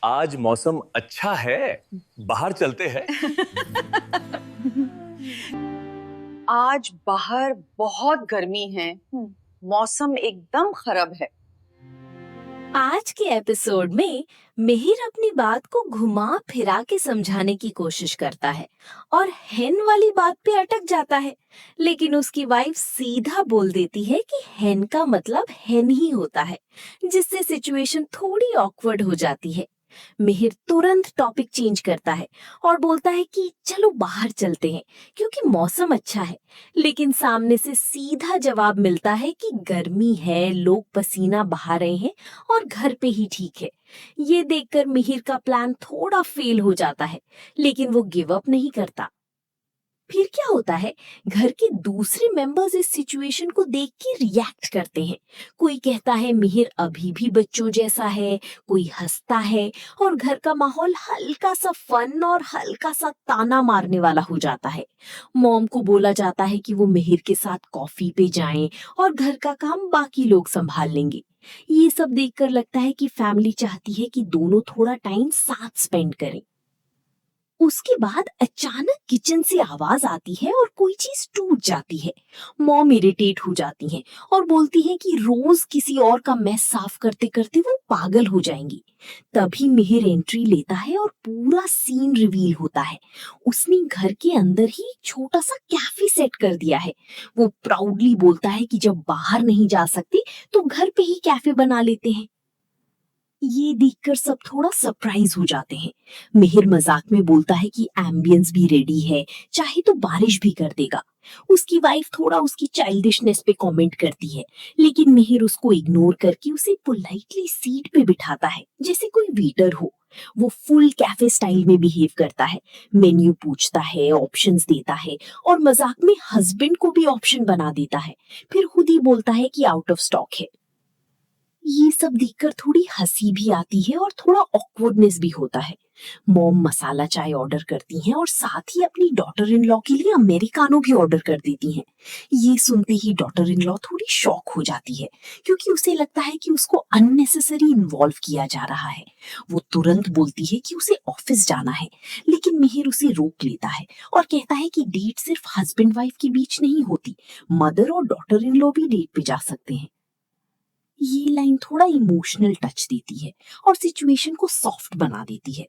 आज मौसम अच्छा है, बाहर चलते हैं। आज बाहर बहुत गर्मी है। मौसम एकदम खराब है। आज के एपिसोड में मिहिर अपनी बात को घुमा फिरा के समझाने की कोशिश करता है और हेन वाली बात पे अटक जाता है, लेकिन उसकी वाइफ सीधा बोल देती है कि हेन का मतलब हेन ही होता है, जिससे सिचुएशन थोड़ी ऑकवर्ड हो जाती है। मिहिर तुरंत टॉपिक चेंज करता है और बोलता है कि चलो बाहर चलते हैं क्योंकि मौसम अच्छा है, लेकिन सामने से सीधा जवाब मिलता है कि गर्मी है, लोग पसीना बहा रहे हैं और घर पे ही ठीक है। ये देखकर मिहिर का प्लान थोड़ा फेल हो जाता है, लेकिन वो गिव अप नहीं करता। फिर क्या होता है, घर के दूसरे मेंबर्स इस सिचुएशन को देख के रिएक्ट करते हैं। कोई कहता है मिहिर अभी भी बच्चों जैसा है, कोई हंसता है और घर का माहौल हल्का सा फन और हल्का सा ताना मारने वाला हो जाता है। मॉम को बोला जाता है कि वो मिहिर के साथ कॉफी पे जाएं और घर का काम बाकी लोग संभाल लेंगे। ये सब देखकर लगता है कि फैमिली चाहती है कि दोनों थोड़ा टाइम साथ स्पेंड करें। उसके बाद अचानक किचन से आवाज आती है और कोई चीज टूट जाती है। मॉम इरिटेट हो जाती हैं और बोलती हैं कि रोज किसी और का मेस साफ करते करते वो पागल हो जाएंगी। तभी मिहिर एंट्री लेता है और पूरा सीन रिवील होता है। उसने घर के अंदर ही छोटा सा कैफे सेट कर दिया है। वो प्राउडली बोलता है कि जब बाहर नहीं जा सकते तो घर पे ही कैफे बना लेते हैं। ये देखकर सब थोड़ा सरप्राइज हो जाते हैं। मिहिर मजाक में बोलता है कि एम्बियंस भी रेडी है, चाहे तो बारिश भी कर देगा। उसकी वाइफ थोड़ा उसकी चाइल्डिशनेस पे कमेंट करती है, लेकिन मिहिर उसको इग्नोर करके उसे पोलाइटली सीट पे बिठाता है जैसे कोई वेटर हो। वो फुल कैफे स्टाइल में बिहेव करता है, मेन्यू पूछता है, ऑप्शंस देता है और मजाक में हस्बैंड को भी ऑप्शन बना देता है। फिर खुद ही बोलता है कि आउट ऑफ स्टॉक है। ये सब देखकर थोड़ी हंसी भी आती है और थोड़ा ऑकवर्डनेस भी होता है। मॉम मसाला चाय ऑर्डर करती हैं और साथ ही अपनी डॉटर इन लॉ के लिए अमेरिकानो भी ऑर्डर कर देती हैं। ये सुनते ही डॉटर इन लॉ थोड़ी शॉक हो जाती है, क्योंकि उसे लगता है कि उसको अननेसेसरी इन्वॉल्व किया जा रहा है। वो तुरंत बोलती है कि उसे ऑफिस जाना है, लेकिन मिहिर उसे रोक लेता है और कहता है कि डेट सिर्फ हस्बैंड वाइफ के बीच नहीं होती, मदर और डॉटर इन लॉ भी डेट पे जा सकते हैं। ये लाइन थोड़ा इमोशनल टच देती है और सिचुएशन को सॉफ्ट बना देती है।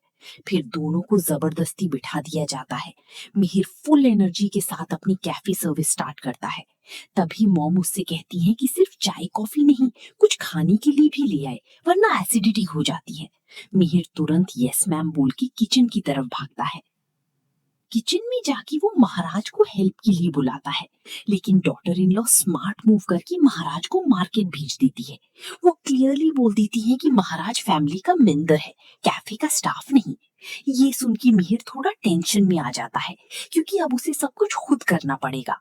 फिर दोनों को जबरदस्ती बिठा दिया जाता है। मिहिर फुल एनर्जी के साथ अपनी कैफे सर्विस स्टार्ट करता है। तभी मॉम उससे कहती है कि सिर्फ चाय कॉफी नहीं, कुछ खाने के लिए भी ले आए, वरना एसिडिटी हो जाती है। मिहिर तुरंत यस मैम बोल के किचन की तरफ भागता है। किचन में जाके वो महाराज को हेल्प के लिए बुलाता है, लेकिन daughter in law smart move करके महाराज को मार्केट भेज देती है। वो क्लियरली बोल देती है कि महाराज फैमिली का मेंबर है, कैफे का स्टाफ नहीं। ये सुन के मिहिर थोड़ा टेंशन में आ जाता है, क्योंकि अब उसे सब कुछ खुद करना पड़ेगा।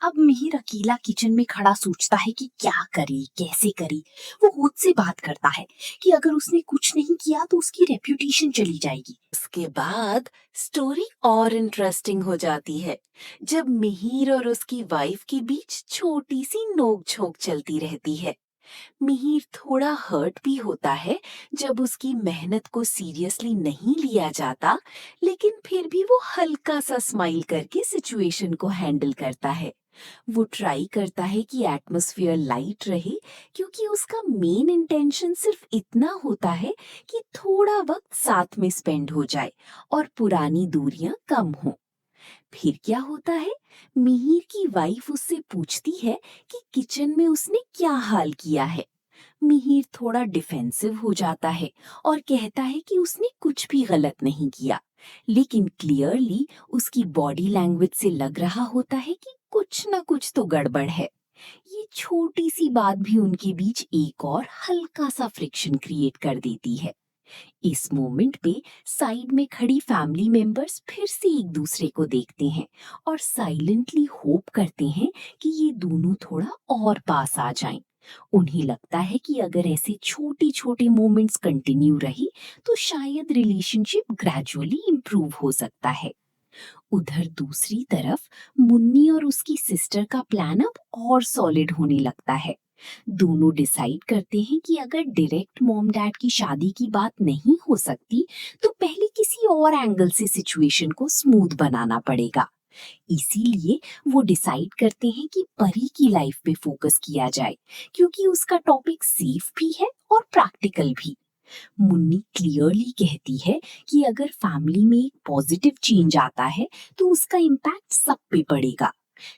अब मिहिर अकेला किचन में खड़ा सोचता है कि क्या करे, कैसे करे। वो खुद से बात करता है कि अगर उसने कुछ नहीं किया तो उसकी रेप्यूटेशन चली जाएगी। उसके बाद स्टोरी और इंटरेस्टिंग हो जाती है, जब मिहिर और उसकी वाइफ के बीच छोटी सी नोक-झोंक चलती रहती है। मिहिर थोड़ा हर्ट भी होता है जब उसकी मेहनत को सीरियसली नहीं लिया जाता, लेकिन फिर भी वो हल्का सा स्माइल करके सिचुएशन को हैंडल करता है। वो ट्राई करता है कि एटमॉस्फेयर लाइट रहे, क्योंकि उसका मेन इंटेंशन सिर्फ इतना होता है कि थोड़ा वक्त साथ में स्पेंड हो जाए और पुरानी दूरियां कम हो। फिर क्या होता है, मिहिर की वाइफ उससे पूछती है कि किचन में उसने क्या हाल किया है। मिहिर थोड़ा डिफेंसिव हो जाता है और कहता है कि उसने कुछ भी गलत नहीं किया, लेकिन क्लियरली उसकी बॉडी लैंग्वेज से लग रहा होता है कि कुछ ना कुछ तो गड़बड़ है। ये छोटी सी बात भी उनके बीच एक और हल्का सा फ्रिक्शन क्रिएट कर देती है। इस मोमेंट पे साइड में खड़ी फैमिली मेंबर्स फिर से एक दूसरे को देखते हैं और साइलेंटली होप करते हैं कि ये दोनों थोड़ा और पास आ जाएं। उन्हें लगता है कि अगर ऐसे छोटे छोटे मोमेंट्स कंटिन्यू रही तो शायद रिलेशनशिप ग्रेजुअली इंप्रूव हो सकता है। उधर दूसरी तरफ मुन्नी और उसकी सिस्टर का प्लान अब और सॉलिड होने लगता है। दोनों डिसाइड करते हैं कि अगर डायरेक्ट मॉम डैड की शादी की बात नहीं हो सकती तो पहले किसी और एंगल से सिचुएशन को स्मूथ बनाना पड़ेगा। इसीलिए वो डिसाइड करते हैं कि परी की लाइफ पे फोकस किया जाए, क्योंकि उसका टॉपिक सेफ भी है और प्रैक्टिकल भी। मुन्नी क्लियरली कहती है कि अगर फैमिली में एक पॉजिटिव चेंज आता है तो उसका इम्पैक्ट सब पे पड़ेगा।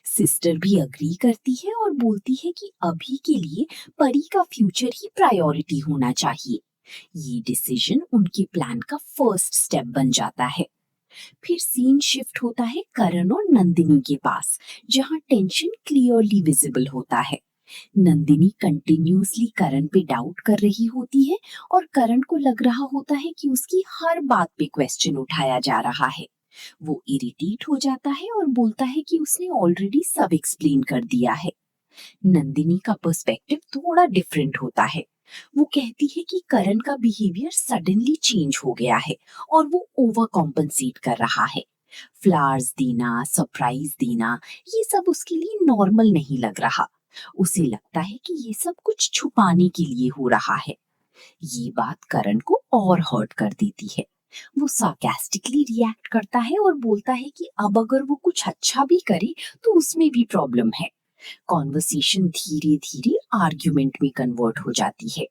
सिस्टर भी अग्री करती है और बोलती है कि अभी के लिए परी का फ्यूचर ही प्रायोरिटी होना चाहिए। ये डिसीजन उनके प्लान का फर्स्ट स्टेप बन जाता है। फिर सीन शिफ्ट होता है करण और नंदिनी के पास, जहां टेंशन क्लियरली विजिबल होता है। नंदिनी कंटिन्यूअसली करण पे डाउट कर रही होती है और करण को लग रहा होता है कि उसकी हर बात पे क्वेश्चन उठाया जा रहा है। वो इरिटेट हो जाता है और बोलता है कि उसने ऑलरेडी सब एक्सप्लेन कर दिया है। नंदिनी का पर्सपेक्टिव थोड़ा डिफरेंट होता है। वो कहती है कि करण का बिहेवियर सडनली चेंज हो गया है और वो ओवर कॉम्पनसेट कर रहा है। फ्लावर्स देना, सरप्राइज देना, ये सब उसके लिए नॉर्मल नहीं लग रहा। उसे लगता है कि ये सब कुछ छुपाने के लिए हो रहा है। ये बात करण को और हर्ट कर देती है। वो सार्कास्टिकली रिएक्ट करता है और बोलता है कि अब अगर वो कुछ अच्छा भी करे तो उसमें भी प्रॉब्लम है। कॉन्वर्सेशन धीरे धीरे आर्ग्यूमेंट में कन्वर्ट हो जाती है।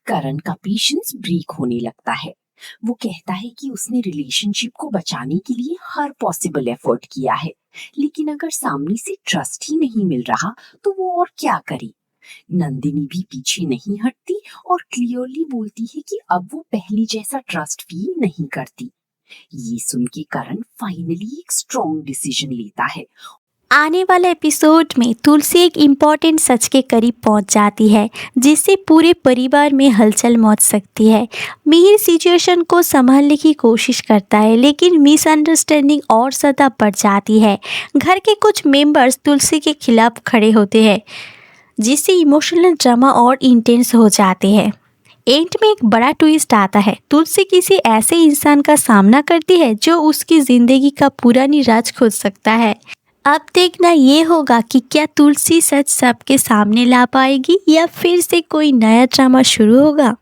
करण का पेशेंस ब्रेक होने लगता है। वो कहता है कि उसने रिलेशनशिप को बचाने के लिए हर पॉसिबल एफर्ट किया है, लेकिन अगर सामने से ट्रस्ट ही नहीं मिल रहा तो वो और क्या करे। नंदिनी भी पीछे नहीं हटती और क्लियरली बोलती है कि अब वो पहले जैसा ट्रस्ट फील नहीं करती। ये सुन के करण फाइनली एक स्ट्रॉन्ग डिसीजन लेता है। आने वाले एपिसोड में तुलसी एक इम्पॉर्टेंट सच के करीब पहुंच जाती है, जिससे पूरे परिवार में हलचल मच सकती है। मिहिर सिचुएशन को संभालने की कोशिश करता है, लेकिन मिसअंडरस्टैंडिंग और ज़्यादा बढ़ जाती है। घर के कुछ मेंबर्स तुलसी के खिलाफ खड़े होते हैं, जिससे इमोशनल ड्रामा और इंटेंस हो जाते हैं। एंड में एक बड़ा ट्विस्ट आता है। तुलसी किसी ऐसे इंसान का सामना करती है जो उसकी ज़िंदगी का पुरानी राज खोज सकता है। अब देखना ये होगा कि क्या तुलसी सच सबके सामने ला पाएगी या फिर से कोई नया ड्रामा शुरू होगा।